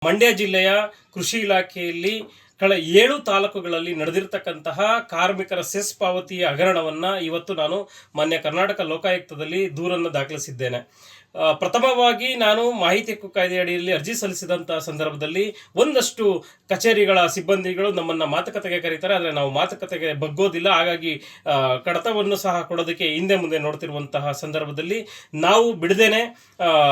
ಮಂಡ್ಯ ಜಿಲ್ಲೆಯ ಕೃಷಿ ಇಲಾಖೆಯಲ್ಲಿ ಕಳೆದ 7 ತಾಲೂಕುಗಳಲ್ಲಿ ನಡೆದಿರತಕ್ಕಂತಹ ಕಾರ್ಮಿಕರ ಸೆಸ್ ಪಾವತಿಯ ಹಗರಣವನ್ನು ಇವತ್ತು ನಾನು ಮಾನ್ಯ ಕರ್ನಾಟಕ ಲೋಕಾಯುಕ್ತದಲ್ಲಿ ದೂರನ್ನು ದಾಖಲಿಸಿದ್ದೇನೆ. ಪ್ರಥಮವಾಗಿ ನಾನು ಮಾಹಿತಿ ಹಕ್ಕು ಕಾಯ್ದೆ ಅಡಿಯಲ್ಲಿ ಅರ್ಜಿ ಸಲ್ಲಿಸಿದಂಥ ಸಂದರ್ಭದಲ್ಲಿ ಒಂದಷ್ಟು ಕಚೇರಿಗಳ ಸಿಬ್ಬಂದಿಗಳು ನಮ್ಮನ್ನು ಮಾತುಕತೆಗೆ ಕರೀತಾರೆ, ಆದರೆ ನಾವು ಮಾತುಕತೆಗೆ ಬಗ್ಗೋದಿಲ್ಲ. ಹಾಗಾಗಿ ಕಡತವನ್ನು ಸಹ ಕೊಡೋದಕ್ಕೆ ಹಿಂದೆ ಮುಂದೆ ನೋಡ್ತಿರುವಂತಹ ಸಂದರ್ಭದಲ್ಲಿ ನಾವು ಬಿಡದೇನೆ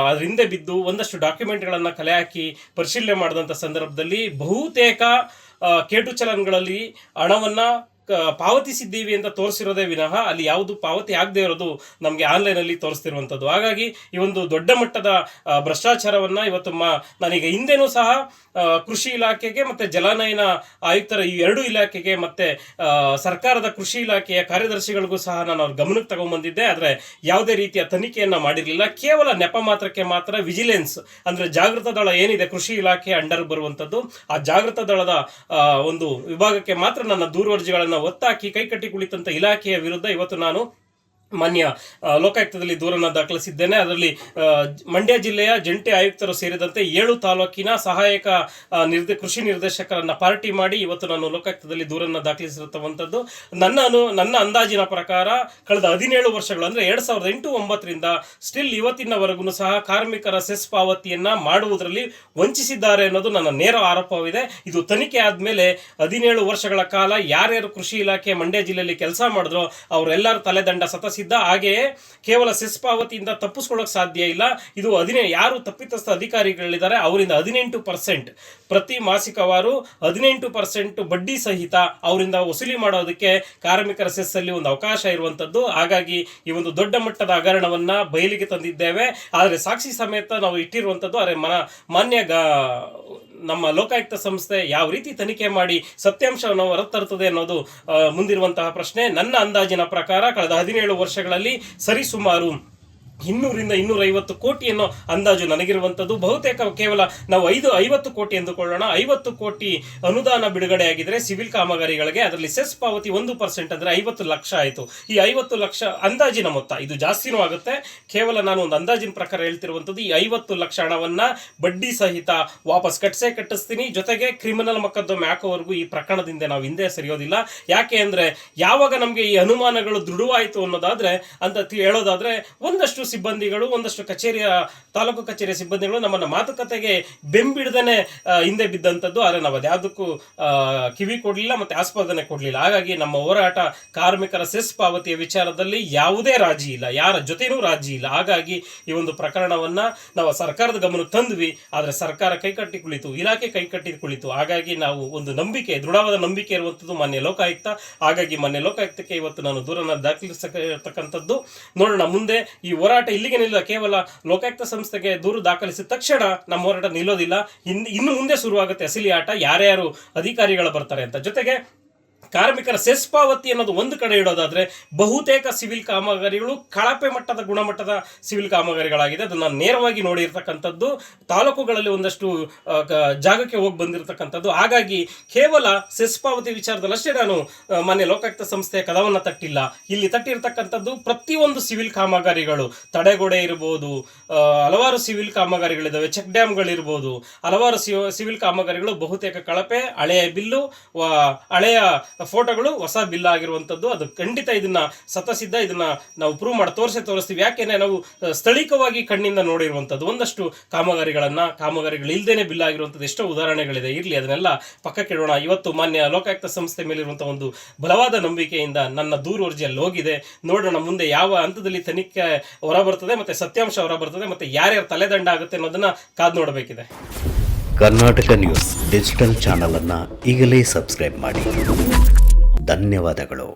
ಅದ್ರ ಹಿಂದೆ ಬಿದ್ದು ಒಂದಷ್ಟು ಡಾಕ್ಯುಮೆಂಟ್ಗಳನ್ನು ಕಲೆ ಹಾಕಿ ಪರಿಶೀಲನೆ ಮಾಡಿದಂಥ ಸಂದರ್ಭದಲ್ಲಿ ಬಹುತೇಕ ಕೇಟು ಚಲನ್ಗಳಲ್ಲಿ ಹಣವನ್ನು ಪಾವತಿಸಿದ್ದೀವಿ ಅಂತ ತೋರಿಸಿರೋದೇ ವಿನಃ ಅಲ್ಲಿ ಯಾವುದು ಪಾವತಿ ಆಗದೆ ಇರೋದು ನಮಗೆ ಆನ್ಲೈನಲ್ಲಿ ತೋರಿಸ್ತಿರುವಂಥದ್ದು. ಹಾಗಾಗಿ ಈ ಒಂದು ದೊಡ್ಡ ಮಟ್ಟದ ಭ್ರಷ್ಟಾಚಾರವನ್ನು ಇವತ್ತು ನಾನೀಗ ಹಿಂದೆನೂ ಸಹ ಕೃಷಿ ಇಲಾಖೆಗೆ ಮತ್ತು ಜಲಾನಯನ ಆಯುಕ್ತರ ಈ 2 ಇಲಾಖೆಗೆ ಮತ್ತು ಸರ್ಕಾರದ ಕೃಷಿ ಇಲಾಖೆಯ ಕಾರ್ಯದರ್ಶಿಗಳಿಗೂ ಸಹ ನಾನು ಅವ್ರ ಗಮನಕ್ಕೆ ತಗೊಂಡ್ಬಂದಿದ್ದೆ. ಆದರೆ ಯಾವುದೇ ರೀತಿಯ ತನಿಖೆಯನ್ನು ಮಾಡಿರಲಿಲ್ಲ. ಕೇವಲ ನೆಪ ಮಾತ್ರ ವಿಜಿಲೆನ್ಸ್ ಅಂದರೆ ಜಾಗೃತ ದಳ ಏನಿದೆ ಕೃಷಿ ಇಲಾಖೆ ಅಂಡರ್ ಬರುವಂಥದ್ದು, ಆ ಜಾಗೃತ ದಳದ ಒಂದು ವಿಭಾಗಕ್ಕೆ ಮಾತ್ರ ನನ್ನ ದೂರರ್ಜಿಗಳನ್ನು ಒತ್ತಾಕಿ ಕೈಕಟ್ಟಿ ಕುಳಿತಂತ ಇಲಾಖೆಯ ವಿರುದ್ಧ ಇವತ್ತು ನಾನು ಮಾನ್ಯ ಲೋಕಾಯುಕ್ತದಲ್ಲಿ ದೂರನ್ನು ದಾಖಲಿಸಿದ್ದೇನೆ. ಅದರಲ್ಲಿ ಮಂಡ್ಯ ಜಿಲ್ಲೆಯ ಜಂಟಿ ಆಯುಕ್ತರು ಸೇರಿದಂತೆ 7 ತಾಲೂಕಿನ ಸಹಾಯಕ ಕೃಷಿ ನಿರ್ದೇಶಕರನ್ನು ಪಾರ್ಟಿ ಮಾಡಿ ಇವತ್ತು ನಾನು ಲೋಕಾಯುಕ್ತದಲ್ಲಿ ದೂರನ್ನು ದಾಖಲಿಸಿರುವಂಥದ್ದು. ನನ್ನ ಅಂದಾಜಿನ ಪ್ರಕಾರ ಕಳೆದ 17 ವರ್ಷಗಳು ಅಂದರೆ 2008-9ರಿಂದ ಸ್ಟಿಲ್ ಇವತ್ತಿನವರೆಗೂ ಸಹ ಕಾರ್ಮಿಕರ ಸೆಸ್ ಪಾವತಿಯನ್ನು ಮಾಡುವುದರಲ್ಲಿ ವಂಚಿಸಿದ್ದಾರೆ ಅನ್ನೋದು ನನ್ನ ನೇರ ಆರೋಪವಿದೆ. ಇದು ತನಿಖೆ ಆದಮೇಲೆ 17 ವರ್ಷಗಳ ಕಾಲ ಯಾರ್ಯಾರು ಕೃಷಿ ಇಲಾಖೆ ಮಂಡ್ಯ ಜಿಲ್ಲೆಯಲ್ಲಿ ಕೆಲಸ ಮಾಡಿದ್ರೋ ಅವರೆಲ್ಲರ ತಲೆದಂಡ ಹಾಗೆಯೇ ಕೇವಲ ಸೆಸ್ ಪಾವತಿಯಿಂದ ತಪ್ಪಿಸ್ಕೊಳ್ಳೋಕೆ ಸಾಧ್ಯ ಇಲ್ಲ. ಇದು ಯಾರು ತಪ್ಪಿತಸ್ಥ ಅಧಿಕಾರಿಗಳಿದ್ದಾರೆ ಅವರಿಂದ 18% ಪ್ರತಿ ಮಾಸಿಕವಾರು 18% ಬಡ್ಡಿ ಸಹಿತ ಅವರಿಂದ ವಸೂಲಿ ಮಾಡೋದಕ್ಕೆ ಕಾರ್ಮಿಕರ ಸೆಸ್ ಅಲ್ಲಿ ಒಂದು ಅವಕಾಶ ಇರುವಂಥದ್ದು. ಹಾಗಾಗಿ ಈ ಒಂದು ದೊಡ್ಡ ಮಟ್ಟದ ಹಗರಣವನ್ನ ಬಯಲಿಗೆ ತಂದಿದ್ದೇವೆ. ಆದರೆ ಸಾಕ್ಷಿ ಸಮೇತ ನಾವು ಇಟ್ಟಿರುವಂಥದ್ದು. ಆದರೆ ಮಾನ್ಯ ನಮ್ಮ ಲೋಕಾಯುಕ್ತ ಸಂಸ್ಥೆ ಯಾವ ರೀತಿ ತನಿಖೆ ಮಾಡಿ ಸತ್ಯಾಂಶವನ್ನು ಹೊರತರುತ್ತದೆ ಅನ್ನೋದು ಮುಂದಿರುವಂತಹ ಪ್ರಶ್ನೆ. ನನ್ನ ಅಂದಾಜಿನ ಪ್ರಕಾರ ಕಳೆದ 17 ವರ್ಷಗಳಲ್ಲಿ ಸರಿಸುಮಾರು 200-250 ಕೋಟಿಯನ್ನು ಅಂದಾಜು ನನಗಿರುವಂಥದ್ದು. ಬಹುತೇಕ ಕೇವಲ ನಾವು 50 ಕೋಟಿ ಎಂದುಕೊಳ್ಳೋಣ. 50 ಕೋಟಿ ಅನುದಾನ ಬಿಡುಗಡೆ ಆಗಿದ್ರೆ ಸಿವಿಲ್ ಕಾಮಗಾರಿಗಳಿಗೆ, ಅದರಲ್ಲಿ ಸೆಸ್ ಪಾವತಿ 1% ಅಂದರೆ 50 ಲಕ್ಷ ಆಯಿತು. ಈ 50 ಲಕ್ಷ ಅಂದಾಜಿನ ಮೊತ್ತ, ಇದು ಜಾಸ್ತಿನೂ ಆಗುತ್ತೆ. ಕೇವಲ ನಾನು ಒಂದು ಅಂದಾಜಿನ ಪ್ರಕಾರ ಹೇಳ್ತಿರುವಂಥದ್ದು ಈ 50 ಲಕ್ಷ ಹಣವನ್ನು ಬಡ್ಡಿ ಸಹಿತ ವಾಪಸ್ ಕಟ್ಟಿಸ್ತೀನಿ. ಜೊತೆಗೆ ಕ್ರಿಮಿನಲ್ ಮೊಕದ್ದಮೆ ಹಾಕೋವರೆಗೂ ಈ ಪ್ರಕರಣದಿಂದ ನಾವು ಹಿಂದೆ ಸರಿಯೋದಿಲ್ಲ. ಯಾಕೆ ಅಂದರೆ ಯಾವಾಗ ನಮಗೆ ಈ ಅನುಮಾನಗಳು ದೃಢವಾಯಿತು ಅನ್ನೋದಾದರೆ ಅಂತ ಹೇಳೋದಾದರೆ ಒಂದಷ್ಟು ಸಿಬ್ಬಂದಿಗಳು, ಒಂದಷ್ಟು ತಾಲೂಕು ಕಚೇರಿಯ ಸಿಬ್ಬಂದಿಗಳು ನಮ್ಮನ್ನು ಮಾತುಕತೆಗೆ ಬೆಂಬಿಡದೇನೆ ಹಿಂದೆ ಬಿದ್ದಂಥದ್ದು. ಆದರೆ ನಾವು ಅದ್ಯಾವುದಕ್ಕೂ ಕಿವಿ ಕೊಡಲಿಲ್ಲ ಮತ್ತು ಆಸ್ಪದನೆ ಕೊಡಲಿಲ್ಲ. ಹಾಗಾಗಿ ನಮ್ಮ ಹೋರಾಟ ಕಾರ್ಮಿಕರ ಸೆಸ್ ಪಾವತಿಯ ವಿಚಾರದಲ್ಲಿ ಯಾವುದೇ ರಾಜಿ ಇಲ್ಲ, ಯಾರ ಜೊತೆನೂ ರಾಜಿ ಇಲ್ಲ. ಹಾಗಾಗಿ ಈ ಒಂದು ಪ್ರಕರಣವನ್ನು ನಾವು ಸರ್ಕಾರದ ಗಮನಕ್ಕೆ ತಂದ್ವಿ. ಆದರೆ ಸರ್ಕಾರ ಕೈಕಟ್ಟಿ ಕುಳಿತು, ಇಲಾಖೆ ಕೈಕಟ್ಟಿ ಕುಳಿತು. ಹಾಗಾಗಿ ನಾವು ಒಂದು ದೃಢವಾದ ನಂಬಿಕೆ ಇರುವಂಥದ್ದು ಮಾನ್ಯ ಲೋಕಾಯುಕ್ತ. ಹಾಗಾಗಿ ಮಾನ್ಯ ಲೋಕಾಯುಕ್ತಕ್ಕೆ ಇವತ್ತು ನಾನು ದೂರನ್ನು ದಾಖಲಿಸತಕ್ಕಂಥದ್ದು. ನೋಡೋಣ ಮುಂದೆ ಈ ಹೋರಾಟ ಇಲ್ಲಿಗೆ ನಿಲ್ಲ. ಕೇವಲ ಲೋಕಾಯುಕ್ತ ಸಂಸ್ಥೆಗೆ ದೂರು ದಾಖಲಿಸಿದ ತಕ್ಷಣ ನಮ್ಮ ಹೋರಾಟ ನಿಲ್ಲೋದಿಲ್ಲ. ಇನ್ನು ಮುಂದೆ ಶುರುವಾಗುತ್ತೆ ಅಸಲಿ ಆಟ, ಯಾರ್ಯಾರು ಅಧಿಕಾರಿಗಳು ಬರ್ತಾರೆ ಅಂತ. ಜೊತೆಗೆ ಕಾರ್ಮಿಕರ ಸೆಸ್ ಪಾವತಿ ಅನ್ನೋದು ಒಂದು ಕಡೆ ಇಡೋದಾದ್ರೆ ಬಹುತೇಕ ಸಿವಿಲ್ ಕಾಮಗಾರಿಗಳು ಕಳಪೆ ಮಟ್ಟದ ಗುಣಮಟ್ಟದ ಸಿವಿಲ್ ಕಾಮಗಾರಿಗಳಾಗಿದೆ. ಅದನ್ನು ನಾನು ನೇರವಾಗಿ ನೋಡಿರ್ತಕ್ಕಂಥದ್ದು. ತಾಲೂಕುಗಳಲ್ಲಿ ಒಂದಷ್ಟು ಜಾಗಕ್ಕೆ ಹೋಗಿ ಬಂದಿರತಕ್ಕಂಥದ್ದು. ಹಾಗಾಗಿ ಕೇವಲ ಸೆಸ್ ಪಾವತಿ ವಿಚಾರದಲ್ಲಷ್ಟೇ ನಾನು ಮಾನ್ಯ ಲೋಕಾಯುಕ್ತ ಸಂಸ್ಥೆಯ ಕದವನ್ನು ತಟ್ಟಿಲ್ಲ. ಇಲ್ಲಿ ತಟ್ಟಿರ್ತಕ್ಕಂಥದ್ದು ಪ್ರತಿಯೊಂದು ಸಿವಿಲ್ ಕಾಮಗಾರಿಗಳು, ತಡೆಗೋಡೆ ಇರ್ಬೋದು, ಹಲವಾರು ಸಿವಿಲ್ ಕಾಮಗಾರಿಗಳಿದ್ದಾವೆ, ಚೆಕ್ ಡ್ಯಾಮ್ಗಳಿರ್ಬೋದು, ಹಲವಾರು ಸಿವಿಲ್ ಕಾಮಗಾರಿಗಳು ಬಹುತೇಕ ಕಳಪೆ, ಹಳೆಯ ಬಿಲ್ಲು, ಹಳೆಯ ಫೋಟೋಗಳು, ಹೊಸ ಬಿಲ್ ಆಗಿರುವಂಥದ್ದು. ಅದು ಖಂಡಿತ ಇದನ್ನ ಸತಸಿದ್ಧ, ಇದನ್ನ ನಾವು ಪ್ರೂವ್ ಮಾಡಿ ತೋರಿಸ್ತೀವಿ. ಯಾಕೆಂದ್ರೆ ನಾವು ಸ್ಥಳೀಯವಾಗಿ ಕಣ್ಣಿಂದ ನೋಡಿರುವಂಥದ್ದು ಒಂದಷ್ಟು ಕಾಮಗಾರಿಗಳು ಇಲ್ಲದೇನೆ ಬಿಲ್ ಆಗಿರುವಂಥದ್ದು ಎಷ್ಟೋ ಉದಾಹರಣೆಗಳಿದೆ. ಇರಲಿ, ಅದನ್ನೆಲ್ಲ ಪಕ್ಕಕ್ಕೆ ಇಡೋಣ. ಇವತ್ತು ಮಾನ್ಯ ಲೋಕಾಯುಕ್ತ ಸಂಸ್ಥೆ ಮೇಲಿರುವಂತಹ ಒಂದು ಬಲವಾದ ನಂಬಿಕೆಯಿಂದ ನನ್ನ ದೂರು ಅರ್ಜಿಯಲ್ಲಿ ಹೋಗಿದೆ. ನೋಡೋಣ ಮುಂದೆ ಯಾವ ಹಂತದಲ್ಲಿ ತನಿಖೆ ಹೊರಬರ್ತದೆ, ಮತ್ತೆ ಸತ್ಯಾಂಶ ಹೊರಬರ್ತದೆ, ಮತ್ತೆ ಯಾರ್ಯಾರ ತಲೆದಂಡ ಆಗುತ್ತೆ ಅನ್ನೋದನ್ನ ಕಾದು ನೋಡಬೇಕಿದೆ. ಕರ್ನಾಟಕ ನ್ಯೂಸ್ ಡಿಜಿಟಲ್ ಚಾನಲ್ ಅನ್ನು ಈಗಲೇ ಸಬ್ಸ್ಕ್ರೈಬ್ ಮಾಡಿ. ಧನ್ಯವಾದಗಳು.